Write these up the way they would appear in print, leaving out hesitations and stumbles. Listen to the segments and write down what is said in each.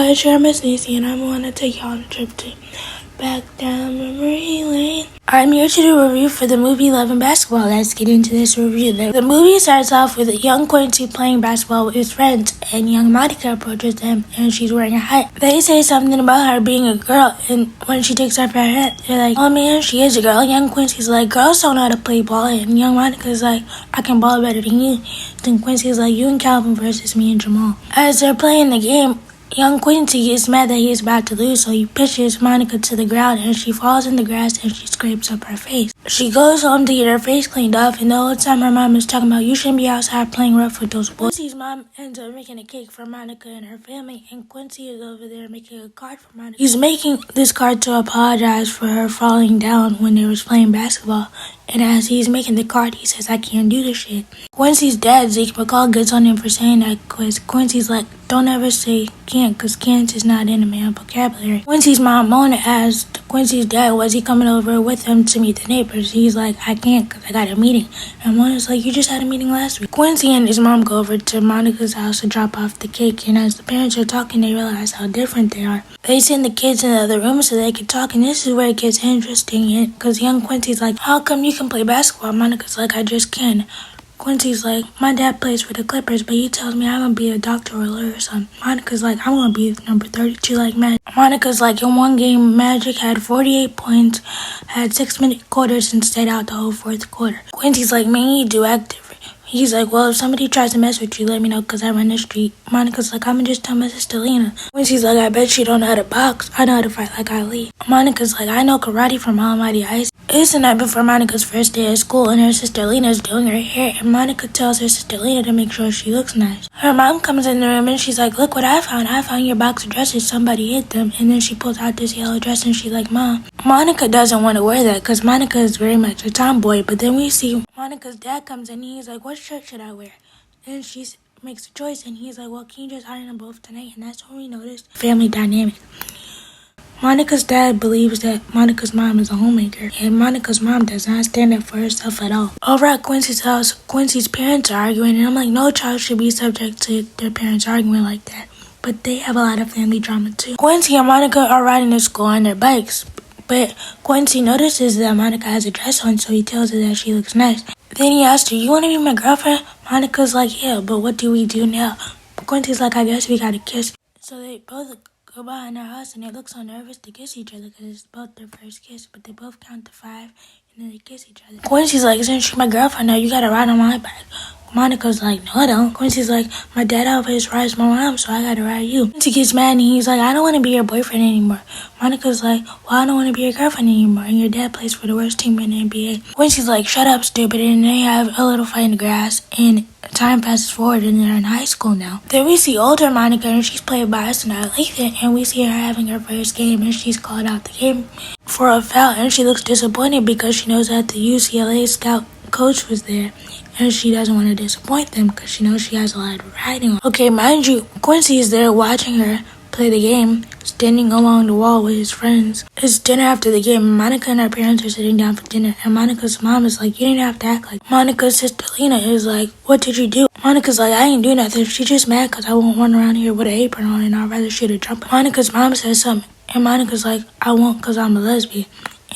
guys, I'm Missniecy, and I want to take y'all on a trip to back down memory lane. I'm here to do a review for the movie Love and Basketball. Let's get into this review. The movie starts off with young Quincy playing basketball with his friends, and young Monica approaches them, and she's wearing a hat. They say something about her being a girl, and when she takes off her hat, they're like, oh man, she is a girl. Young Quincy's like, girls don't know how to play ball, and young Monica's like, I can ball better than you. Then Quincy's like, you and Calvin versus me and Jamal. As they're playing the game, young Quincy is mad that he's about to lose, so he pushes Monica to the ground, and she falls in the grass and she scrapes up her face. She goes home to get her face cleaned off, and the whole time her mom is talking about, you shouldn't be outside playing rough with those boys. Quincy's mom ends up making a cake for Monica and her family, and Quincy is over there making a card for Monica. He's making this card to apologize for her falling down when they was playing basketball, and as he's making the card, he says, I can't do this shit. Quincy's dad, Zeke McCall, gets on him for saying that because Quincy's like, don't ever say can't, because can't is not in a man's vocabulary. Quincy's mom, Mona, asked Quincy's dad, was he coming over with him to meet the neighbors? He's like, I can't because I got a meeting. And Mona's like, you just had a meeting last week. Quincy and his mom go over to Monica's house to drop off the cake, and as the parents are talking, they realize how different they are. They send the kids in the other room so they can talk, and this is where it gets interesting, because young Quincy's like, how come you can play basketball? Monica's like, I just can. Quincy's like, my dad plays for the Clippers, but he tells me I'm going to be a doctor or a lawyer or something. Monica's like, I'm going to be number 32 like Magic. Monica's like, in one game, Magic had 48 points, had 6-minute quarters, and stayed out the whole fourth quarter. Quincy's like, man, you do act different. He's like, well, if somebody tries to mess with you, let me know, because I run the street. Monica's like, I'm going to just tell my sister Lena. Quincy's like, I bet you don't know how to box. I know how to fight like Ali. Monica's like, I know karate from Almighty Ice. It's the night before Monica's first day at school, and her sister Lena's doing her hair, and Monica tells her sister Lena to make sure she looks nice. Her mom comes in the room, and she's like, look what I found. I found your box of dresses. Somebody hid them. And then she pulls out this yellow dress, and she's like, Mom. Monica doesn't want to wear that, because Monica is very much a tomboy, but then we see Monica's dad comes in, and he's like, what shirt should I wear? And she makes a choice, and he's like, well, can you just iron them both tonight? And that's when we noticed family dynamic. Monica's dad believes that Monica's mom is a homemaker, and Monica's mom does not stand up for herself at all. Over at Quincy's house, Quincy's parents are arguing, and I'm like, no child should be subject to their parents arguing like that. But they have a lot of family drama too. Quincy and Monica are riding to school on their bikes, but Quincy notices that Monica has a dress on, so he tells her that she looks nice. Then he asks her, you want to be my girlfriend? Monica's like, yeah, but what do we do now? But Quincy's like, I guess we gotta kiss. So they both go behind their house, and they look so nervous to kiss each other because it's both their first kiss, but they both count to 5, and then they kiss each other. Quincy's like, since you're my girlfriend now, you gotta ride on my bike. Monica's like, no I don't. Quincy's like, my dad always rides my mom, so I gotta ride you. Quincy gets mad, and he's like, I don't want to be your boyfriend anymore. Monica's like, well, I don't want to be your girlfriend anymore, and your dad plays for the worst team in the NBA. Quincy's like, shut up, stupid, and they have a little fight in the grass, and time passes forward, and they're in high school now. Then we see older Monica, and she's played by Astronaut Lathan, and we see her having her first game, and she's called out the game for a foul, and she looks disappointed because she knows that the UCLA scout coach was there, and she doesn't want to disappoint them because she knows she has a lot of riding on. Okay, mind you, Quincy is there watching her play the game, standing along the wall with his friends. It's dinner after the game, and Monica and her parents are sitting down for dinner, and Monica's mom is like, you didn't have to act like. Monica's sister Lena is like, what did you do? Monica's like, I ain't do nothing. She's just mad because I won't run around here with an apron on, and I'd rather shoot a jumper. Monica's mom says something, and Monica's like, I won't because I'm a lesbian.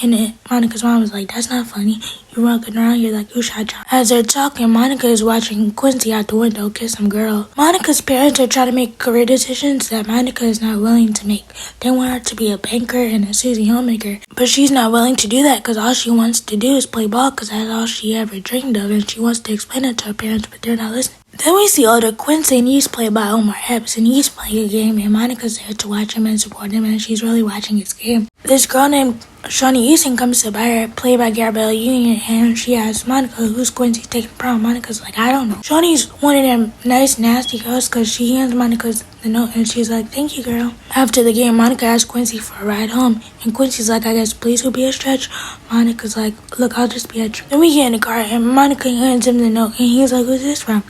And then Monica's mom is like, that's not funny. You're walking around here like you shot John. As they're talking, Monica is watching Quincy out the window kiss some girl. Monica's parents are trying to make career decisions that Monica is not willing to make. They want her to be a banker and a Susie homemaker, but she's not willing to do that because all she wants to do is play ball because that's all she ever dreamed of, and she wants to explain it to her parents, but they're not listening. Then we see older Quincy, and he's played by Omar Epps, and he's playing a game, and Monica's there to watch him and support him, and she's really watching his game. This girl named Shawnee Easton comes to buy her, played by Gabrielle Union, and she asks Monica, who's Quincy taking prom? Monica's like, I don't know. Shawnee's one of them nice, nasty girls because she hands Monica the note, and she's like, thank you, girl. After the game, Monica asks Quincy for a ride home, and Quincy's like, I guess please will be a stretch. Monica's like, look, I'll just be a stretch. Then we get in the car, and Monica hands him the note, and he's like, who's this from?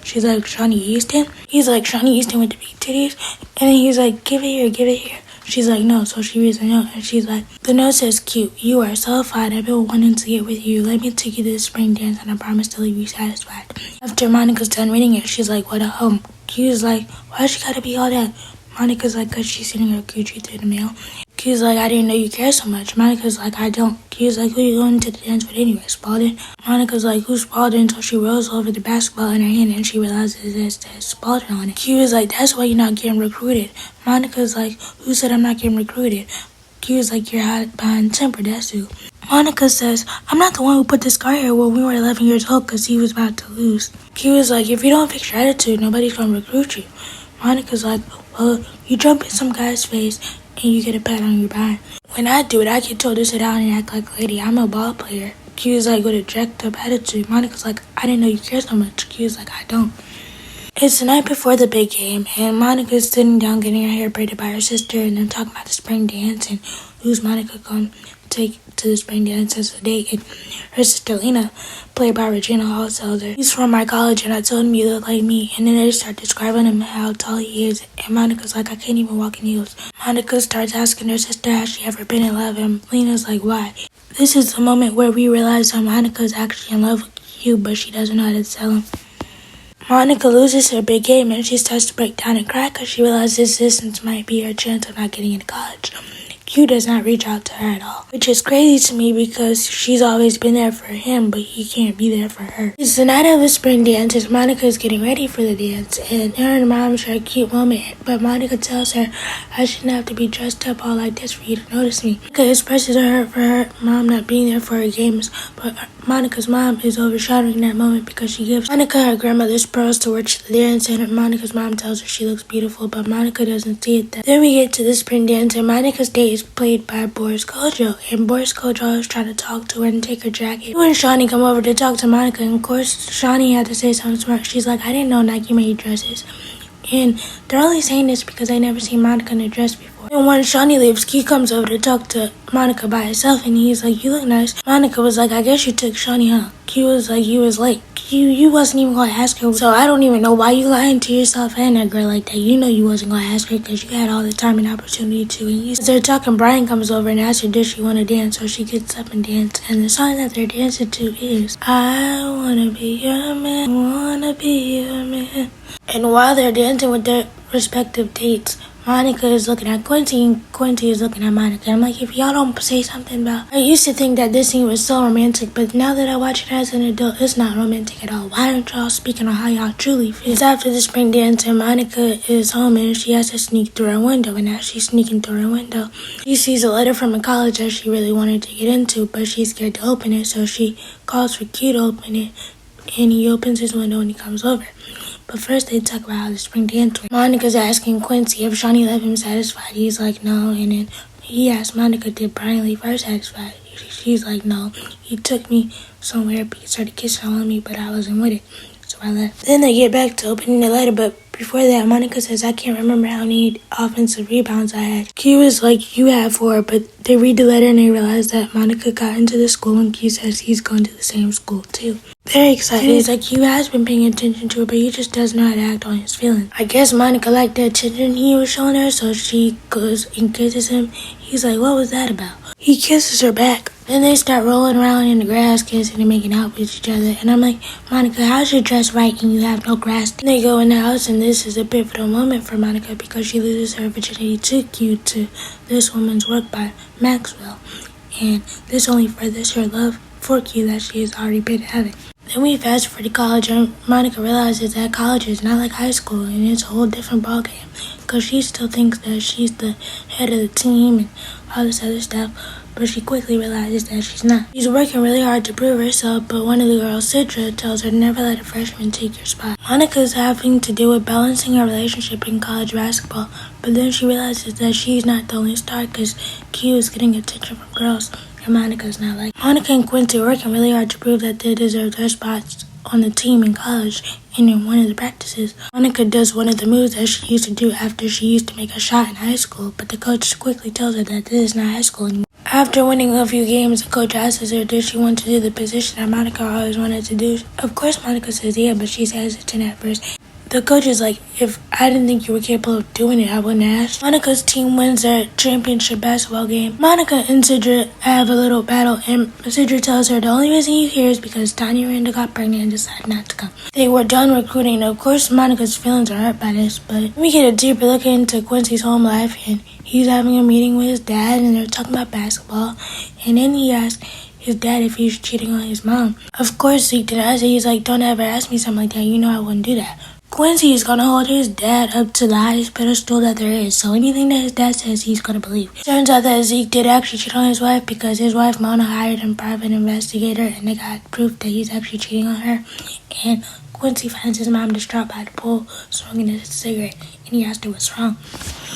She's like, Shawnee Easton? He's like, Shawnee Easton with the big titties? And then he's like, give it here, give it here. She's like, no, so she reads the note, and she's like, the note says, cute, you are so fine, I've been wanting to get with you. Let me take you to the spring dance, and I promise to leave you satisfied. After Monica's done reading it, she's like, what a home. Q's like, why she gotta be all that? Monica's like, cause she's sending her Gucci through the mail. Q's like, I didn't know you care so much. Monica's like, I don't. Q's like, who you going to the dance with anyway, Spalding? Monica's like, who's Spalding? So she rolls over the basketball in her hand and she realizes it says Spalding on it. Q is like, that's why you're not getting recruited. Monica's like, who said I'm not getting recruited? Q is like, you're hot behind temper, that's who. Monica says, I'm not the one who put this guy here when we were 11 years old because he was about to lose. Q is like, if you don't fix your attitude, nobody's going to recruit you. Monica's like, well, you jump in some guy's face and you get a pat on your back. When I do it, I get told to sit down and act like a lady. I'm a ball player. Q is like, with a jacked up attitude. Monica's like, I didn't know you care so much. Q is like, I don't. It's the night before the big game, and Monica's sitting down getting her hair braided by her sister, and then talking about the spring dance and who's Monica going to take to the spring dance as a date. And her sister Lena, played by Regina Hallselder, he's from my college, and I told him you look like me. And then they start describing him how tall he is, and Monica's like, I can't even walk in heels. Monica starts asking her sister, has she ever been in love? And Lena's like, why? This is the moment where we realize that Monica's actually in love with Q, but she doesn't know how to tell him. Monica loses her big game and she starts to break down and cry because she realizes this might be her chance of not getting into college. Q does not reach out to her at all, which is crazy to me because she's always been there for him, but he can't be there for her. It's the night of the spring dance as Monica is getting ready for the dance, and her and mom share a cute moment, but Monica tells her, I shouldn't have to be dressed up all like this for you to notice me. Monica expresses her hurt for her mom not being there for her games, but Monica's mom is overshadowing that moment because she gives Monica her grandmother's pearls to wear to the dance, and Monica's mom tells her she looks beautiful, but Monica doesn't see it. Then we get to the spring dance, and Monica's date is played by Boris Kojo, and Boris Kojo is trying to talk to her and take her jacket. You and Shawnee come over to talk to Monica, and of course Shawnee had to say something smart. She's like, I didn't know Nike made dresses. And they're only saying this because they never seen Monica in a dress before. And when Shawnee leaves, Q comes over to talk to Monica by herself, and he's like, you look nice. Monica was like, I guess you took Shawnee, huh? Q was like, you was late. You wasn't even going to ask her, so I don't even know why you lying to yourself and that girl like that. You know you wasn't going to ask her because you had all the time and opportunity to. And as they're talking, Brian comes over and asks her, does she want to dance? So she gets up and dances. And the song that they're dancing to is, I want to be your man, want to be your man. And while they're dancing with their respective dates, Monica is looking at Quincy and Quincy is looking at Monica. I'm like, if y'all don't say something about... I used to think that this scene was so romantic, but now that I watch it as an adult, it's not romantic at all. Why aren't y'all speaking on how y'all truly feel? It's after the spring dance and Monica is home and she has to sneak through her window. And as she's sneaking through her window, she sees a letter from a college that she really wanted to get into, but she's scared to open it, so she calls for Q to open it, and he opens his window and he comes over. But first they talk about how the spring dance went. Monica's asking Quincy if Shawnee left him satisfied. He's like, no. And then he asks Monica, did Brian leave her satisfied? She's like, no. He took me somewhere, he started kissing on me, but I wasn't with it. So I left. Then they get back to opening the letter, but before that, Monica says, I can't remember how many offensive rebounds I had. Q is like, you have 4, but they read the letter and they realize that Monica got into the school and Q says he's going to the same school too. Very excited. He's like, Q has been paying attention to her, but he just doesn't know how to act on his feelings. I guess Monica liked the attention he was showing her, so she goes and kisses him. He's like, what was that about? He kisses her back. Then they start rolling around in the grass, kissing and making out with each other. And I'm like, Monica, how's your dress right and you have no grass? Then they go in the house, and this is a pivotal moment for Monica because she loses her virginity to Q to this woman's work by Maxwell. And this only furthers her love for Q that she has already been having. Then we fast forward to college, and Monica realizes that college is not like high school, and it's a whole different ballgame. Because she still thinks that she's the head of the team and all this other stuff, but she quickly realizes that she's not. She's working really hard to prove herself, but one of the girls, Citra, tells her to never let a freshman take your spot. Monica's having to deal with balancing her relationship in college basketball, but then she realizes that she's not the only star because Q is getting attention from girls. Monica's not like. Monica and Quincy are working really hard to prove that they deserve their spots on the team in college, and in one of the practices, Monica does one of the moves that she used to do after she used to make a shot in high school, but the coach quickly tells her that this is not high school anymore. After winning a few games, the coach asks her, does she want to do the position that Monica always wanted to do? Of course Monica says yeah, but she's hesitant at first. The coach is like, if I didn't think you were capable of doing it, I wouldn't ask. Monica's team wins their championship basketball game. Monica and Sidra have a little battle, and Sidra tells her the only reason you're here is because Tanya Randall got pregnant and decided not to come. They were done recruiting. Of course, Monica's feelings are hurt by this, but we get a deeper look into Quincy's home life, and he's having a meeting with his dad, and they're talking about basketball, and then he asks his dad if he's cheating on his mom. Of course, Zeke denies it. He's like, don't ever ask me something like that. You know I wouldn't do that. Quincy is gonna hold his dad up to the highest pedestal that there is, so anything that his dad says, he's gonna believe. It turns out that Zeke did actually cheat on his wife because his wife Mona hired a private investigator, and they got proof that he's actually cheating on her. And Quincy finds his mom distraught by the pool, smoking a cigarette, and he asks her what's wrong.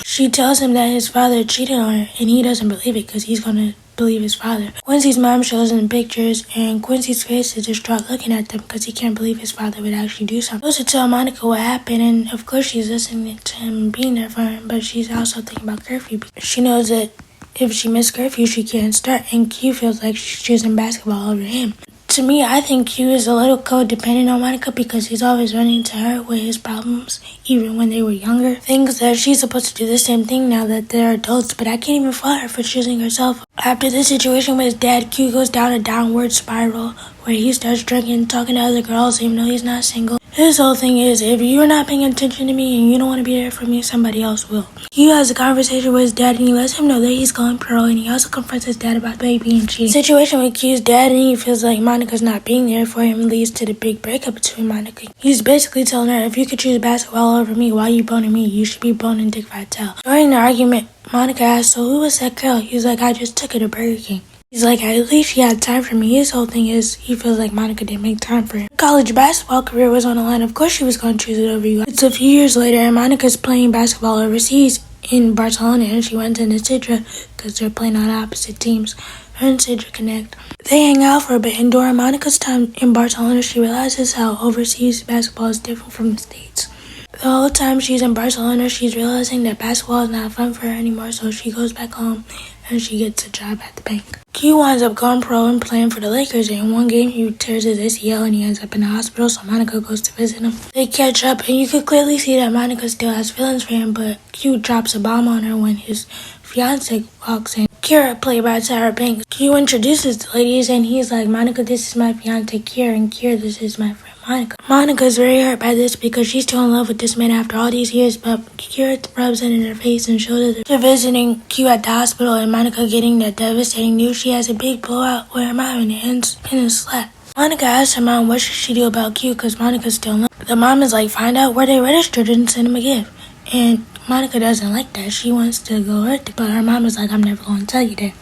She tells him that his father cheated on her, and he doesn't believe it because he's gonna believe his father. Quincy's mom shows him pictures, and Quincy's face is distraught looking at them because he can't believe his father would actually do something. He goes to tell Monica what happened, and of course she's listening to him being there for him, but she's also thinking about curfew. She knows that if she missed curfew, she can't start, and Q feels like she's choosing basketball over him. To me, I think Q is a little codependent on Monica because he's always running to her with his problems, even when they were younger. Thinks that she's supposed to do the same thing now that they're adults, but I can't even fault her for choosing herself. After the situation with his dad, Q goes down a downward spiral where he starts drinking, talking to other girls, even though he's not single. His whole thing is, if you're not paying attention to me and you don't want to be there for me, somebody else will. Q has a conversation with his dad and he lets him know that he's going pro, and he also confronts his dad about baby and cheating. The situation with Q's dad, and he feels like Monica's not being there for him, leads to the big breakup between Monica. He's basically telling her, if you could choose basketball over me, why are you boning me? You should be boning Dick Vitale. During the argument, Monica asks, so who was that girl? He's like, I just took her to Burger King. He's like, at least she had time for me. His whole thing is, he feels like Monica didn't make time for him. Her college basketball career was on the line. Of course she was going to choose it over you. It's a few years later, and Monica's playing basketball overseas in Barcelona, and she went into Sidra because they're playing on opposite teams. Her and Sidra connect. They hang out for a bit, and during Monica's time in Barcelona, she realizes how overseas basketball is different from the States. The whole time she's in Barcelona, she's realizing that basketball is not fun for her anymore, so she goes back home and she gets a job at the bank. Q winds up going pro and playing for the Lakers, and in one game he tears his ACL and he ends up in the hospital, so Monica goes to visit him. They catch up, and you could clearly see that Monica still has feelings for him, but Q drops a bomb on her when his fiance walks in. Kira, played by Tyra Banks. Q introduces the ladies, and he's like, Monica, this is my fiance Kira, and Kira, this is my friend Monica. Monica's very hurt by this because she's still in love with this man after all these years, but Kira rubs it in her face and shows her they're visiting Q at the hospital, and Monica getting the devastating news she has a big blowout with her mom, and it ends in a slap. Monica asks her mom what should she do about Q because Monica's still in love. The mom is like, find out where they registered and send him a gift. And Monica doesn't like that. She wants to go hurt it, but her mom is like, I'm never going to tell you that.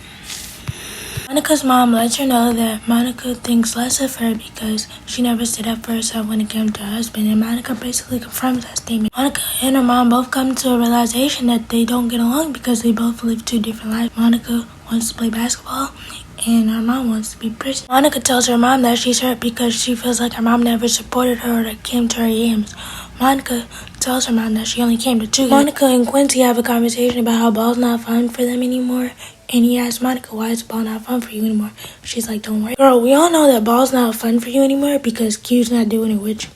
Monica's mom lets her know that Monica thinks less of her because she never stood up for herself when it came to her husband, and Monica basically confirms that statement. Monica and her mom both come to a realization that they don't get along because they both live two different lives. Monica wants to play basketball, and her mom wants to be pretty. Monica tells her mom that she's hurt because she feels like her mom never supported her or came to her games. Monica tells her mom that she only came to 2 games. Monica and Quincy have a conversation about how ball's not fun for them anymore, and he asks Monica, why is ball not fun for you anymore? She's like, don't worry. Girl, we all know that ball's not fun for you anymore because Q's not doing it with you.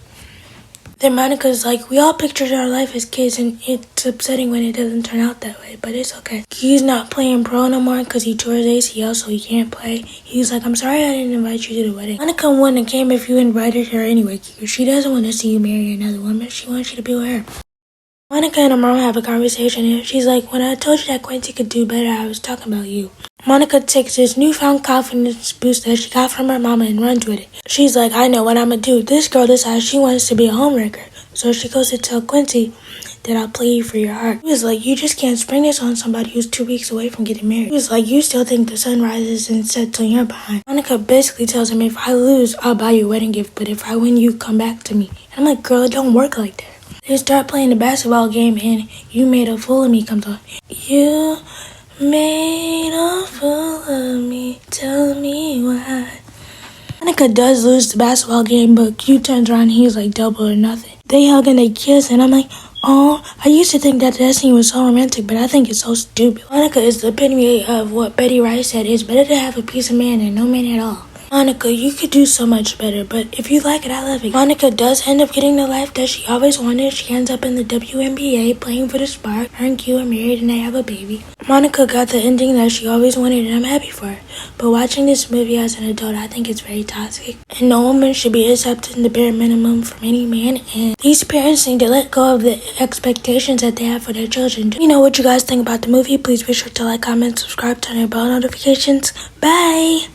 Then Monica's like, we all pictured our life as kids, and it's upsetting when it doesn't turn out that way, but it's okay. Q's not playing pro no more because he tore his ACL, so he can't play. He's like, I'm sorry I didn't invite you to the wedding. Monica wouldn't have came if you invited her anyway, Q. She doesn't want to see you marry another woman. She wants you to be with her. Monica and her mom have a conversation, and she's like, when I told you that Quincy could do better, I was talking about you. Monica takes this newfound confidence boost that she got from her mama and runs with it. She's like, I know what I'm gonna do. This girl decides she wants to be a homewrecker, so she goes to tell Quincy that I'll play you for your heart. He was like, you just can't spring this on somebody who's 2 weeks away from getting married. He was like, you still think the sun rises and sets on your behind. Monica basically tells him, if I lose, I'll buy you a wedding gift, but if I win, you come back to me. And I'm like, girl, it don't work like that. They start playing the basketball game, and you made a fool of me comes on. You made a fool of me, tell me why. Monica does lose the basketball game, but Q turns around and he's like double or nothing. They hug and they kiss, and I'm like, oh, I used to think that scene was so romantic, but I think it's so stupid. Monica is the epitome of what Betty Rice said, it's better to have a piece of man than no man at all. Monica, you could do so much better, but if you like it, I love it. Monica does end up getting the life that she always wanted. She ends up in the WNBA playing for the Spark. Her and Q are married and they have a baby. Monica got the ending that she always wanted and I'm happy for her. But watching this movie as an adult, I think it's very toxic. And no woman should be accepting the bare minimum from any man, and these parents need to let go of the expectations that they have for their children. Let me know what you guys think about the movie. Please be sure to like, comment, subscribe, turn on bell notifications. Bye!